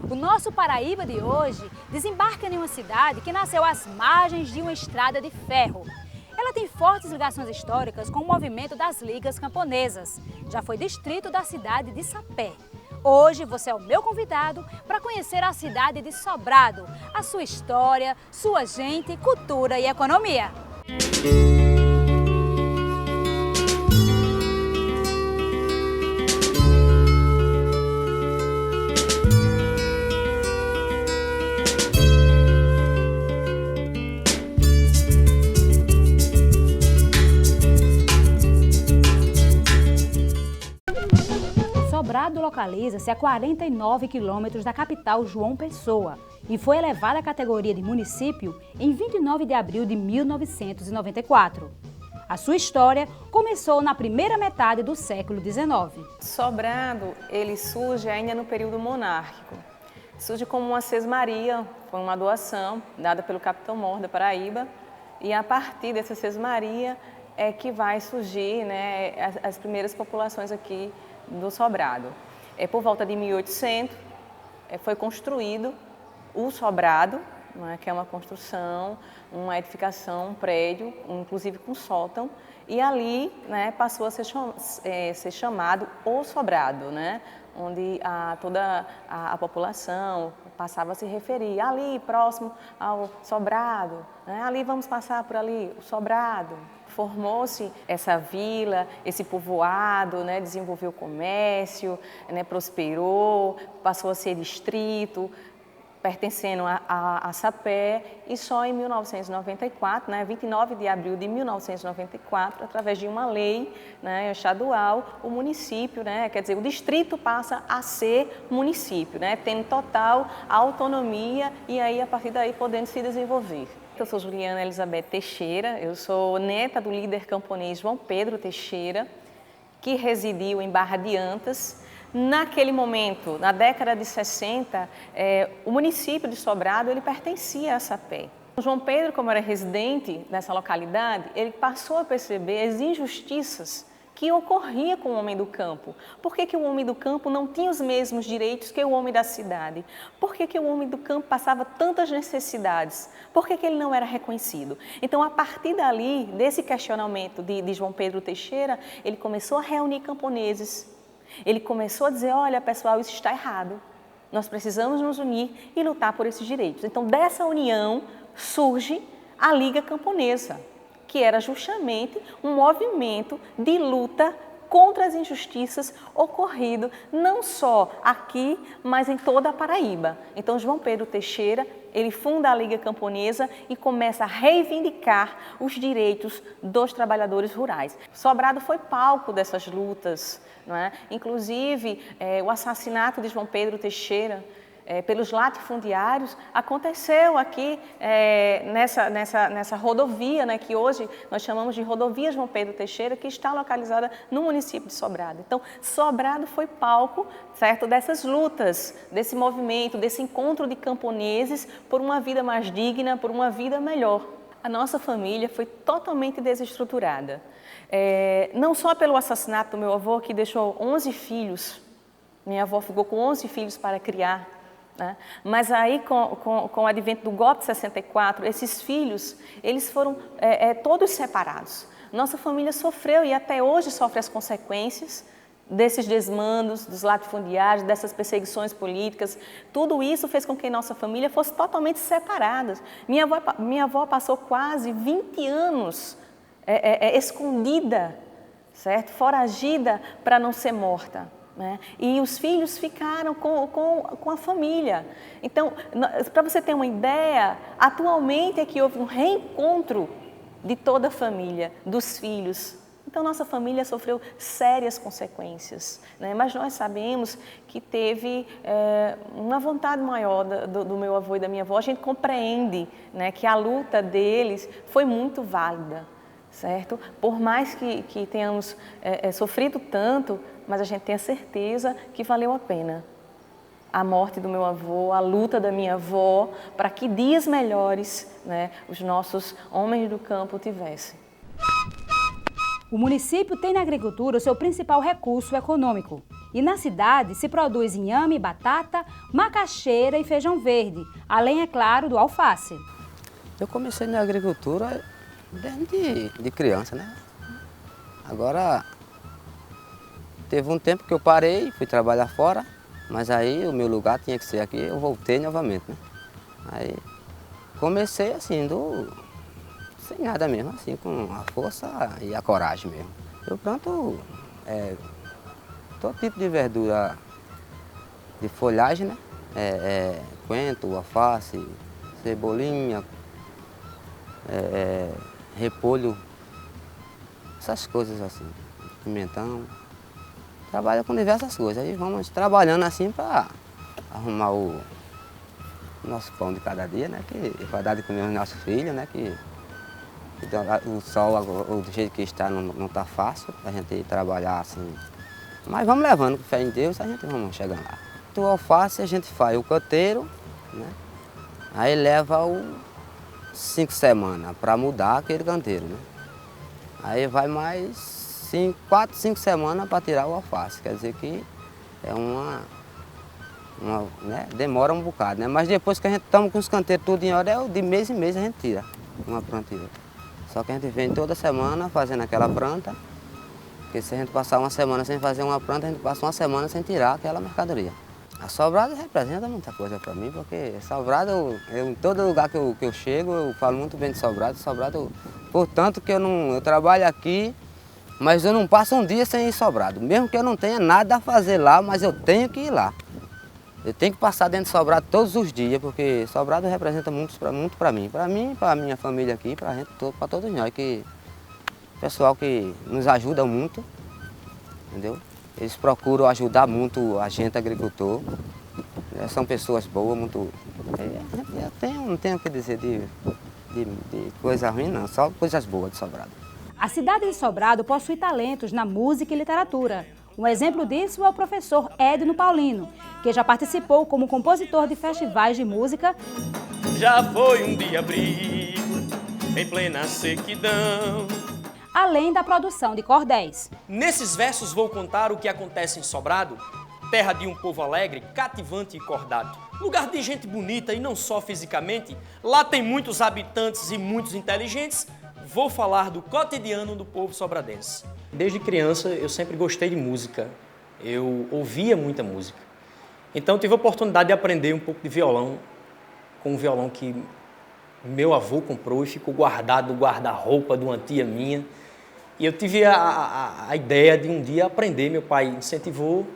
O nosso Paraíba de hoje desembarca em uma cidade que nasceu às margens de uma estrada de ferro. Ela tem fortes ligações históricas com o movimento das ligas camponesas. Já foi distrito da cidade de Sapé. Hoje você é o meu convidado para conhecer a cidade de Sobrado, a sua história, sua gente, cultura e economia. Sobrado localiza-se a 49 quilômetros da capital João Pessoa e foi elevada à categoria de município em 29 de abril de 1994. A sua história começou na primeira metade do século XIX. Sobrado, ele surge ainda no período monárquico. Surge como uma sesmaria, foi uma doação dada pelo Capitão Mor da Paraíba, e a partir dessa sesmaria é que vai surgir, né, as primeiras populações aqui do Sobrado. Por volta de 1800, foi construído o Sobrado, né, que é uma construção, uma edificação, um prédio, inclusive com sótão, e ali, né, passou a ser chamado o Sobrado, né, onde toda a população passava a se referir, ali próximo ao Sobrado, né, ali vamos passar por ali, o Sobrado. Formou-se essa vila, esse povoado, né, desenvolveu o comércio, né, prosperou, passou a ser distrito, pertencendo a Sapé, e só em 1994, né, 29 de abril de 1994, através de uma lei, né, estadual, o município, né, quer dizer, o distrito passa a ser município, né, tendo total autonomia e aí a partir daí podendo se desenvolver. Eu sou Juliana Elizabeth Teixeira, eu sou neta do líder camponês João Pedro Teixeira, que residiu em Barra de Antas. Naquele momento, na década de 60, o município de Sobrado ele pertencia a Sapé. João Pedro, como era residente nessa localidade, ele passou a perceber as injustiças que ocorria com o homem do campo. Por que o homem do campo não tinha os mesmos direitos que o homem da cidade? Por que o homem do campo passava tantas necessidades? Por que ele não era reconhecido? Então, a partir dali, desse questionamento de João Pedro Teixeira, ele começou a reunir camponeses. Ele começou a dizer, olha pessoal, isso está errado. Nós precisamos nos unir e lutar por esses direitos. Então, dessa união surge a Liga Camponesa, que era justamente um movimento de luta contra as injustiças ocorrido não só aqui, mas em toda a Paraíba. Então, João Pedro Teixeira, ele funda a Liga Camponesa e começa a reivindicar os direitos dos trabalhadores rurais. Sobrado foi palco dessas lutas, não é? Inclusive, o assassinato de João Pedro Teixeira pelos latifundiários aconteceu aqui nessa rodovia, né, que hoje nós chamamos de Rodovia João Pedro Teixeira, que está localizada no município de Sobrado. Então, Sobrado foi palco, certo, dessas lutas, desse movimento, desse encontro de camponeses por uma vida mais digna, por uma vida melhor. A nossa família foi totalmente desestruturada, não só pelo assassinato do meu avô, que deixou 11 filhos, minha avó ficou com 11 filhos para criar, né? Mas aí com o advento do golpe de 64, esses filhos, eles foram todos separados. Nossa família sofreu e até hoje sofre as consequências desses desmandos, dos latifundiários, dessas perseguições políticas. Tudo isso fez com que nossa família fosse totalmente separada. Minha avó passou quase 20 anos escondida, certo? Foragida para não ser morta. Né? E os filhos ficaram com a família. Então, para você ter uma ideia, atualmente é que houve um reencontro de toda a família, dos filhos. Então, nossa família sofreu sérias consequências, né? Mas nós sabemos que teve uma vontade maior do meu avô e da minha avó. A gente compreende, né, que a luta deles foi muito válida, certo? Por mais que tenhamos sofrido tanto, mas a gente tem a certeza que valeu a pena. A morte do meu avô, a luta da minha avó, para que dias melhores, né, os nossos homens do campo tivessem. O município tem na agricultura o seu principal recurso econômico. E na cidade se produz inhame, batata, macaxeira e feijão verde, além, é claro, do alface. Eu comecei na agricultura desde de criança, né? Agora, teve um tempo que eu parei, fui trabalhar fora, mas aí o meu lugar tinha que ser aqui, eu voltei novamente, né? Aí comecei assim, sem nada mesmo, assim, com a força e a coragem mesmo. Eu planto todo tipo de verdura de folhagem, né? Coentro, alface, cebolinha, repolho, essas coisas assim, pimentão. Trabalha com diversas coisas, aí vamos trabalhando assim para arrumar o nosso pão de cada dia, né? Que para dar de comer aos nossos filhos, né? Que o sol, do jeito que está, não está fácil a gente trabalhar assim. Mas vamos levando com fé em Deus, a gente vamos chegando lá. O alface a gente faz o canteiro, né? Aí leva 5 semanas para mudar aquele canteiro, né? Aí vai mais 4, 5 semanas para tirar o alface, quer dizer que é né? Demora um bocado, né? Mas depois que a gente estamos com os canteiros tudo em hora, de mês em mês a gente tira uma planta e outra. Só que a gente vem toda semana fazendo aquela planta, porque se a gente passar uma semana sem fazer uma planta, a gente passa uma semana sem tirar aquela mercadoria. A Sobrado representa muita coisa para mim, porque Sobrado, em todo lugar que eu chego, eu falo muito bem de Sobrado. Sobrado, portanto que eu trabalho aqui, mas eu não passo um dia sem ir Sobrado. Mesmo que eu não tenha nada a fazer lá, mas eu tenho que ir lá. Eu tenho que passar dentro de Sobrado todos os dias, porque Sobrado representa muito para mim, para a minha família aqui, para todos nós, que pessoal que nos ajuda muito, entendeu? Eles procuram ajudar muito a gente, agricultor. São pessoas boas, muito. Não tenho o que dizer de coisa ruim, não, só coisas boas de Sobrado. A cidade de Sobrado possui talentos na música e literatura. Um exemplo disso é o professor Edno Paulino, que já participou como compositor de festivais de música. Já foi um dia abrigo, em plena sequidão. Além da produção de cordéis. Nesses versos vou contar o que acontece em Sobrado, terra de um povo alegre, cativante e cordado. Lugar de gente bonita e não só fisicamente, lá tem muitos habitantes e muitos inteligentes. Vou falar do cotidiano do povo sobradense. Desde criança eu sempre gostei de música, eu ouvia muita música. Então tive a oportunidade de aprender um pouco de violão, com um violão que meu avô comprou e ficou guardado no guarda-roupa de uma tia minha. E eu tive a ideia de um dia aprender, meu pai incentivou,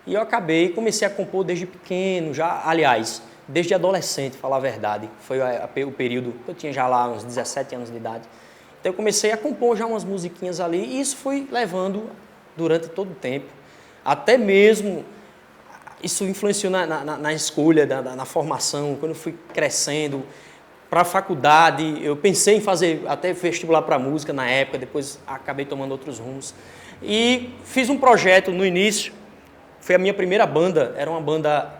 e eu comecei a compor desde pequeno, aliás, desde adolescente, falar a verdade. Foi o período, eu tinha já lá uns 17 anos de idade. Então eu comecei a compor já umas musiquinhas ali, e isso foi levando durante todo o tempo. Até mesmo, isso influenciou na escolha, na formação, quando eu fui crescendo. Para a faculdade, eu pensei em fazer até vestibular para música na época, depois acabei tomando outros rumos. E fiz um projeto no início, foi a minha primeira banda, era uma banda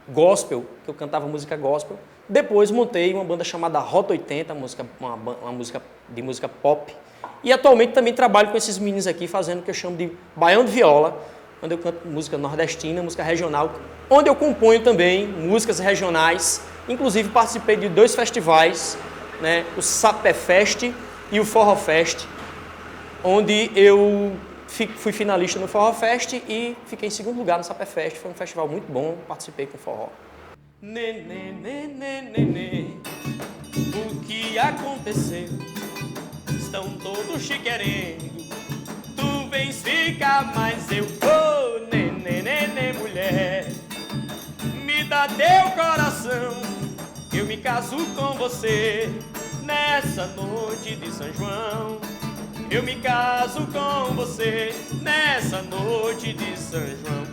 gospel, que eu cantava música gospel. Depois montei uma banda chamada Rota 80, uma música de música pop. E atualmente também trabalho com esses meninos aqui, fazendo o que eu chamo de baião de viola, onde eu canto música nordestina, música regional, onde eu componho também músicas regionais. Inclusive participei de 2 festivais, né, o Sapé Fest e o Forró Fest, onde eu fui finalista no Forró Fest e fiquei em segundo lugar no Sapé Fest. Foi um festival muito bom, participei com o forró. Nenê, nenê, nenê, o que aconteceu? Estão todos te querendo, tu vens ficar, mas eu vou, nenê, nenê, mulher. Me dá teu coração, eu me caso com você nessa noite de São João. Eu me caso com você nessa noite de São João.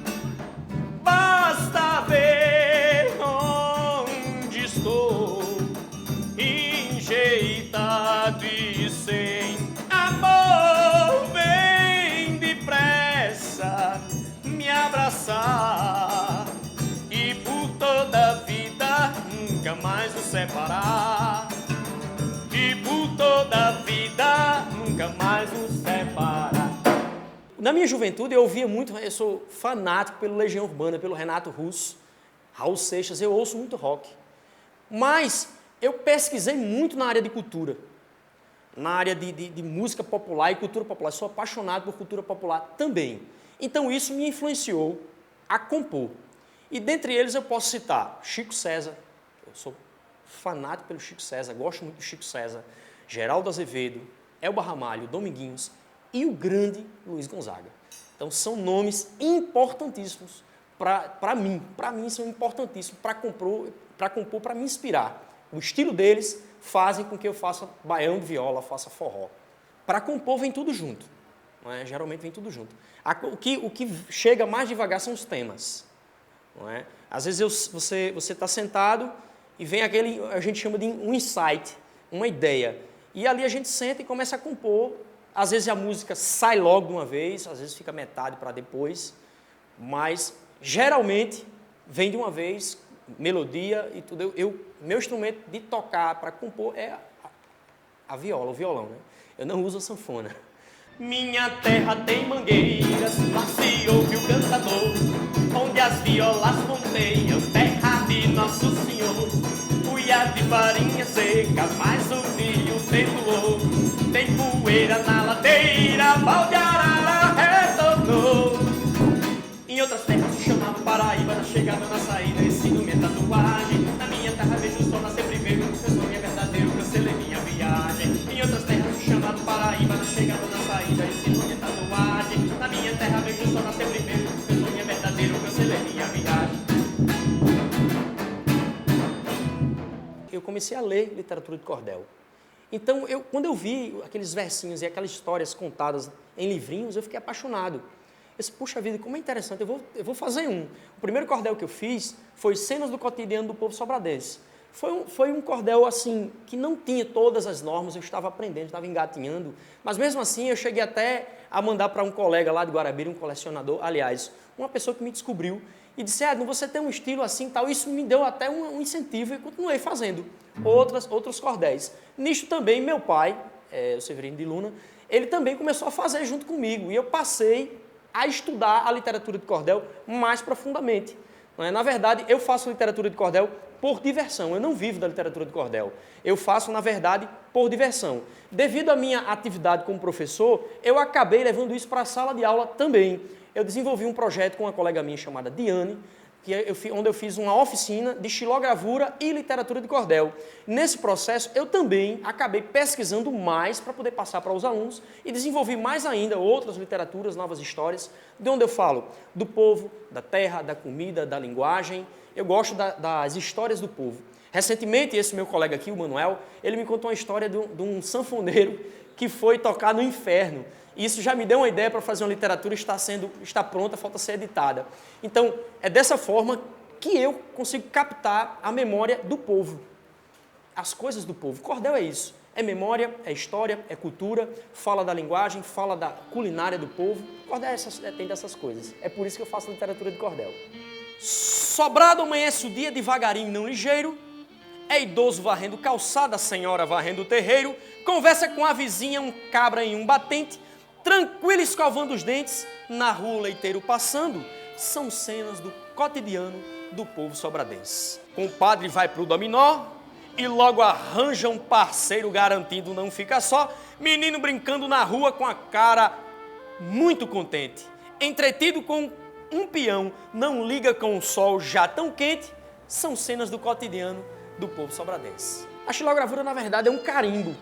Basta ver onde estou, enjeitado e sem amor. Vem depressa me abraçar e por toda a vida nunca mais nos separar. E por toda a vida nunca mais nos separar. Na minha juventude eu ouvia muito, eu sou fanático pelo Legião Urbana, pelo Renato Russo, Raul Seixas, eu ouço muito rock. Mas eu pesquisei muito na área de cultura, na área de música popular e cultura popular. Sou apaixonado por cultura popular também. Então isso me influenciou a compor. E dentre eles eu posso citar Chico César, eu sou fanático pelo Chico César, gosto muito do Chico César, Geraldo Azevedo, Elba Ramalho, Dominguinhos e o grande Luiz Gonzaga. Então são nomes importantíssimos para mim são importantíssimos para compor, para me inspirar. O estilo deles fazem com que eu faça baião de viola, faça forró. Para compor vem tudo junto, não é? Geralmente vem tudo junto. O que chega mais devagar são os temas. Não é? Às vezes você está sentado e vem aquele, a gente chama de um insight, uma ideia. E ali a gente senta e começa a compor. Às vezes a música sai logo de uma vez, às vezes fica metade para depois, mas geralmente vem de uma vez, melodia e tudo. Meu instrumento de tocar para compor é a viola, o violão, né? Eu não uso a sanfona. Minha terra tem mangueiras, lá se ouve o cantador, onde as violas ponteiam, terra de Nosso Senhor. Cuiá de farinha seca, mas o milho ferrou. Tem poeira na ladeira, balde arara retornou. Em outras terras se chamava Paraíba, na chegada, na saída, ensino minha tatuagem. Na minha terra vejo o sol nascer primeiro, meu sonho é verdadeiro, cancelei minha viagem. Em outras terras se chamava Paraíba, na chegada, na saída, ensino minha tatuagem. Na minha terra vejo o sol nascer primeiro, meu sonho é verdadeiro, cancelei minha viagem. Eu comecei a ler literatura de cordel. Então, quando eu vi aqueles versinhos e aquelas histórias contadas em livrinhos, eu fiquei apaixonado. Eu disse, puxa vida, como é interessante, eu vou fazer um. O primeiro cordel que eu fiz foi Cenas do Cotidiano do Povo Sobradense. Foi um cordel, assim, que não tinha todas as normas, eu estava aprendendo, estava engatinhando, mas mesmo assim eu cheguei até a mandar para um colega lá de Guarabira, um colecionador, aliás, uma pessoa que me descobriu, e disse, Edno, você tem um estilo assim tal, isso me deu até um incentivo e continuei fazendo outros cordéis. Nisto também, meu pai, o Severino de Luna, ele também começou a fazer junto comigo, e eu passei a estudar a literatura de cordel mais profundamente. Não é? Na verdade, eu faço literatura de cordel por diversão, eu não vivo da literatura de cordel. Eu faço, na verdade, por diversão. Devido à minha atividade como professor, eu acabei levando isso para a sala de aula também. Eu desenvolvi um projeto com uma colega minha chamada Diane, onde eu fiz uma oficina de xilogravura e literatura de cordel. Nesse processo, eu também acabei pesquisando mais para poder passar para os alunos e desenvolvi mais ainda outras literaturas, novas histórias, de onde eu falo do povo, da terra, da comida, da linguagem. Eu gosto das histórias do povo. Recentemente, esse meu colega aqui, o Manuel, ele me contou uma história de um sanfoneiro que foi tocar no inferno. E isso já me deu uma ideia para fazer uma literatura, está pronta, falta ser editada. Então, é dessa forma que eu consigo captar a memória do povo, as coisas do povo. Cordel é isso, é memória, é história, é cultura, fala da linguagem, fala da culinária do povo. Cordel tem dessas coisas, é por isso que eu faço literatura de cordel. Sobrado amanhece o dia devagarinho, não ligeiro, é idoso varrendo calçada, senhora varrendo o terreiro, conversa com a vizinha, um cabra em um batente, tranquilo escovando os dentes, na rua o leiteiro passando, são cenas do cotidiano do povo sobradense. Compadre vai pro dominó e logo arranja um parceiro garantindo não fica só, menino brincando na rua com a cara muito contente, entretido com um peão, não liga com o sol já tão quente, são cenas do cotidiano do povo sobradense. A xilogravura, na verdade, é um carimbo.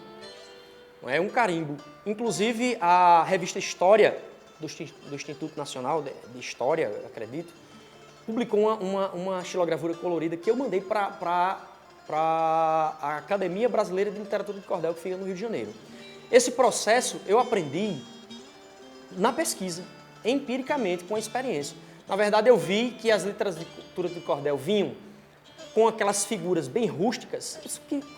É um carimbo. Inclusive, a revista História, do Instituto Nacional de História, acredito, publicou uma xilogravura colorida que eu mandei para a Academia Brasileira de Literatura de Cordel, que fica no Rio de Janeiro. Esse processo eu aprendi na pesquisa, empiricamente, com a experiência. Na verdade, eu vi que as literaturas de cordel vinham com aquelas figuras bem rústicas.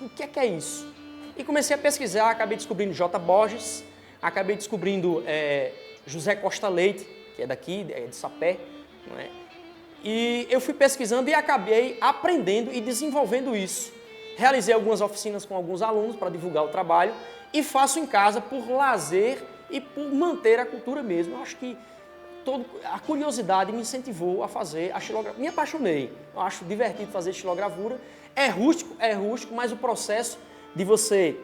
O que é isso? E comecei a pesquisar, acabei descobrindo J. Borges, acabei descobrindo José Costa Leite, que é daqui, de Sapé, não é? E eu fui pesquisando e acabei aprendendo e desenvolvendo isso. Realizei algumas oficinas com alguns alunos para divulgar o trabalho e faço em casa por lazer e por manter a cultura mesmo. Eu acho que a curiosidade me incentivou a fazer a xilogravura. Me apaixonei. Eu acho divertido fazer xilogravura. É rústico, mas o processo de você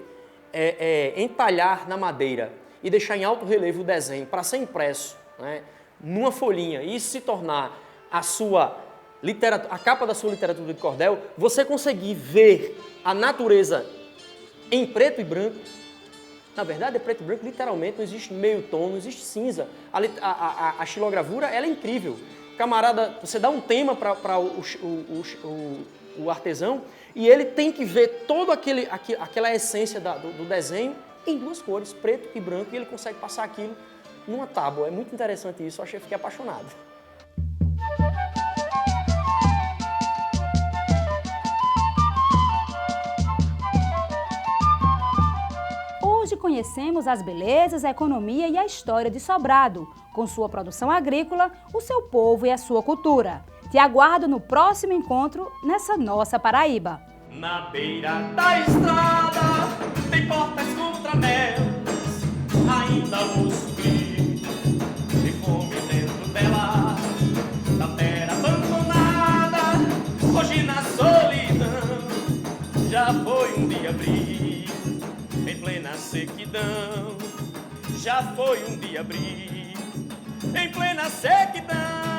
entalhar na madeira e deixar em alto relevo o desenho para ser impresso, né, numa folhinha e isso se tornar a capa da sua literatura de cordel, você conseguir ver a natureza em preto e branco. Na verdade, é preto e branco, literalmente, não existe meio tom, não existe cinza. A xilogravura, ela é incrível. Camarada, você dá um tema para o artesão e ele tem que ver toda aquela essência do desenho em duas cores, preto e branco, e ele consegue passar aquilo numa tábua. É muito interessante isso, eu fiquei apaixonado. Hoje conhecemos as belezas, a economia e a história de Sobrado, com sua produção agrícola, o seu povo e a sua cultura. Te aguardo no próximo encontro nessa nossa Paraíba. Na beira da estrada tem portas contra anéis, ainda ouço grito de fome dentro dela, da terra abandonada, hoje na solidão, já foi um dia frio, em plena sequidão, já foi um dia frio, em plena sequidão.